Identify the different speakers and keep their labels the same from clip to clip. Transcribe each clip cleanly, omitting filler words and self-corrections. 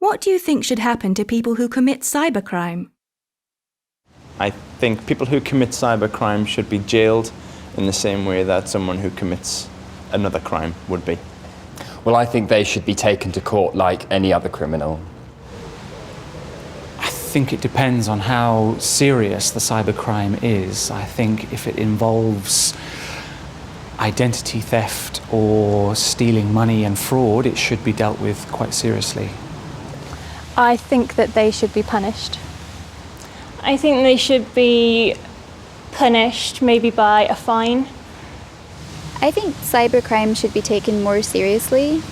Speaker 1: What do you think should happen to people who commit cybercrime?
Speaker 2: I think people who commit cybercrime should be jailed in the same way that someone who commits another crime would be.
Speaker 3: Well, I think they should be taken to court like any other criminal.
Speaker 4: I think it depends on how serious the cybercrime is. I think if it involves identity theft or stealing money and fraud, it should be dealt with quite seriously.
Speaker 5: I think that they should be punished.
Speaker 6: I think they should be punished, maybe by a fine.
Speaker 7: I think cybercrime should be taken more seriously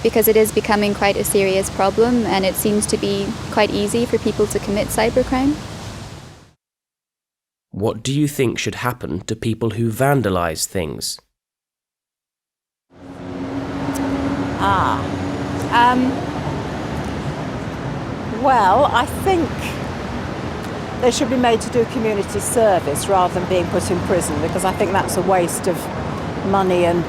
Speaker 7: because it is becoming quite a serious problem, and it seems to be quite easy for people to commit cybercrime.
Speaker 8: What do you think should happen to people who vandalise things?
Speaker 9: Well, I think they should be made to do community service rather than being put in prison, because I think that's a waste of money and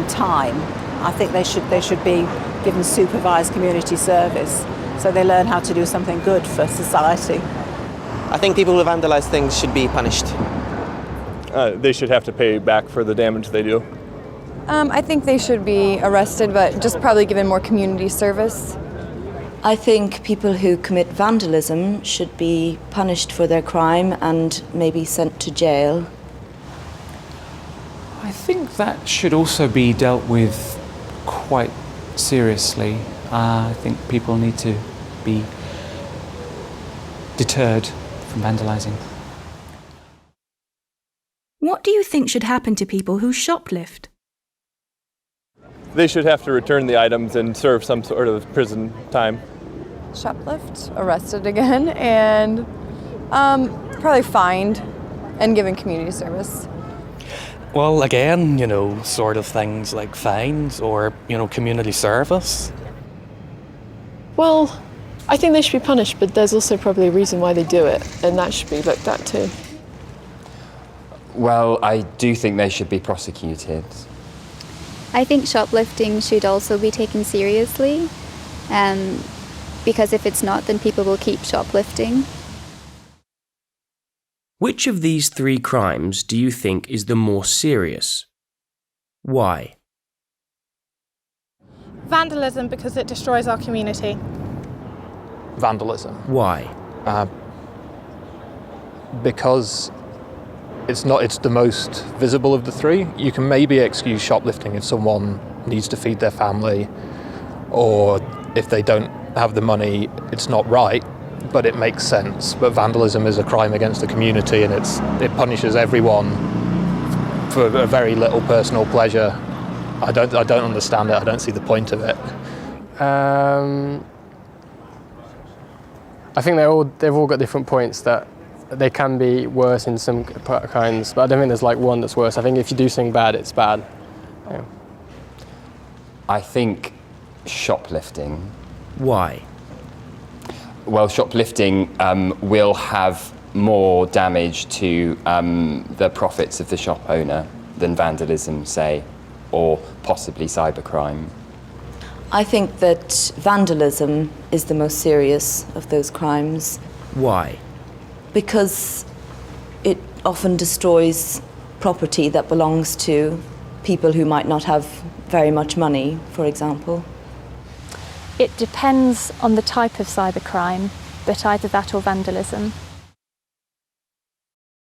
Speaker 9: time. I think they should be given supervised community service so they learn how to do something good for society.
Speaker 10: I think people who vandalise things should be punished.
Speaker 11: They should have to pay back for the damage they do.
Speaker 12: I think they should be arrested, but just probably given more community service.
Speaker 13: I think people who commit vandalism should be punished for their crime and maybe sent to jail.
Speaker 4: I think that should also be dealt with quite seriously. I think people need to be deterred from vandalising.
Speaker 1: What do you think should happen to people who shoplift?
Speaker 11: They should have to return the items and serve some sort of prison time.
Speaker 12: Shoplift, arrested again, and probably fined and given community service.
Speaker 14: Well, again, sort of things like fines or, community service.
Speaker 15: Well, I think they should be punished, but there's also probably a reason why they do it, and that should be looked at too.
Speaker 3: Well, I do think they should be prosecuted.
Speaker 7: I think shoplifting should also be taken seriously, because if it's not, then people will keep shoplifting.
Speaker 8: Which of these three crimes do you think is the more serious? Why?
Speaker 16: Vandalism, because it destroys our community.
Speaker 17: Vandalism.
Speaker 8: Why?
Speaker 17: Because it's the most visible of the three. You can maybe excuse shoplifting if someone needs to feed their family, or if they don't have the money, it's not right, but it makes sense. But vandalism is a crime against the community, and it punishes everyone for a very little personal pleasure. I don't understand it. I don't see the point of it.
Speaker 18: I think they've all got different points that they can be worse in some kinds, but I don't think there's like one that's worse. I think if you do something bad, it's bad. Yeah.
Speaker 3: I think shoplifting.
Speaker 8: Why?
Speaker 3: Well, shoplifting will have more damage to the profits of the shop owner than vandalism, say, or possibly cybercrime.
Speaker 13: I think that vandalism is the most serious of those crimes.
Speaker 8: Why?
Speaker 13: Because it often destroys property that belongs to people who might not have very much money, for example.
Speaker 5: It depends on the type of cybercrime, but either that or vandalism.